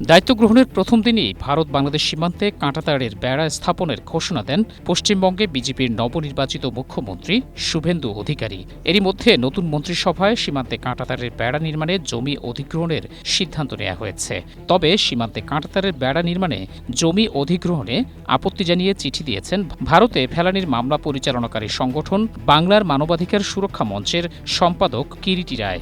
দায়িত্ব গ্রহণের প্রথম দিনই ভারত বাংলাদেশ সীমান্তে কাঁটাতারের বেড়া স্থাপনের ঘোষণা দেন পশ্চিমবঙ্গে বিজেপির নবনির্বাচিত মুখ্যমন্ত্রী শুভেন্দু অধিকারী। এরই মধ্যে নতুন মন্ত্রিসভায় সীমান্তে কাঁটাতারের বেড়া নির্মাণে জমি অধিগ্রহণের সিদ্ধান্ত নেওয়া হয়েছে। তবে সীমান্তে কাঁটাতারের বেড়া নির্মাণে জমি অধিগ্রহণে আপত্তি জানিয়ে চিঠি দিয়েছেন ভারতে ফেলানির মামলা পরিচালনাকারী সংগঠন বাংলার মানবাধিকার সুরক্ষা মঞ্চের সম্পাদক কিরিটি রায়।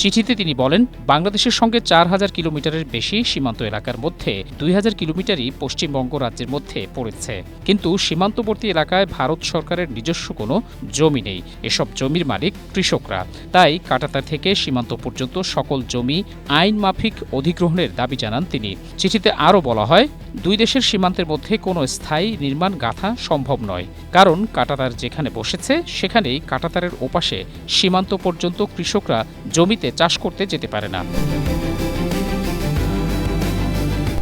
চিঠিতে তিনি বলেন, বাংলাদেশের সঙ্গে ৪,০০০ কিলোমিটারের বেশি সীমান্ত এলাকার মধ্যে ২,০০০ কিলোমিটারই পশ্চিমবঙ্গ রাজ্যের মধ্যে পড়েছে। কিন্তু সীমান্তবর্তী এলাকায় ভারত সরকারের নিজস্ব কোনো জমি নেই। এসব জমির মালিক কৃষকরা। তাই কাঁটাতার থেকে সীমান্ত পর্যন্ত সকল জমি আইন মাফিক অধিগ্রহণের দাবি জানান তিনি। চিঠিতে আরও বলা হয়, দুই দেশের সীমান্তের মধ্যে কোনো স্থায়ী নির্মাণ গাঁথা সম্ভব নয়। কারণ কাঁটাতার যেখানে বসেছে সেখানেই কাঁটাতারের ওপাশে সীমান্ত পর্যন্ত কৃষকরা জমিতে চাষ করতে যেতে পারে না।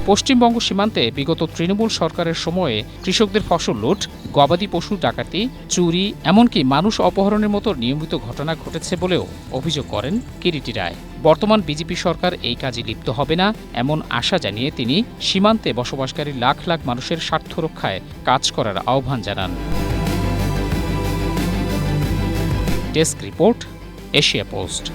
পশ্চিমবঙ্গ সীমান্তে বিগত তৃণমূল সরকারের সময়ে কৃষকদের ফসল লুট, গবাদি পশু ডাকাতি, চুরি, এমনকি মানুষ অপহরণের মতো নিয়মিত ঘটনা ঘটেছে বলেও অভিযোগ করেন কিরিটি রায়। বর্তমান বিজেপি সরকার এই কাজে লিপ্ত হবে না এমন আশা জানিয়ে তিনি সীমান্তে বসবাসকারী লাখ লাখ মানুষের স্বার্থ রক্ষায় কাজ করার আহ্বান জানান। Desk report, Asia post.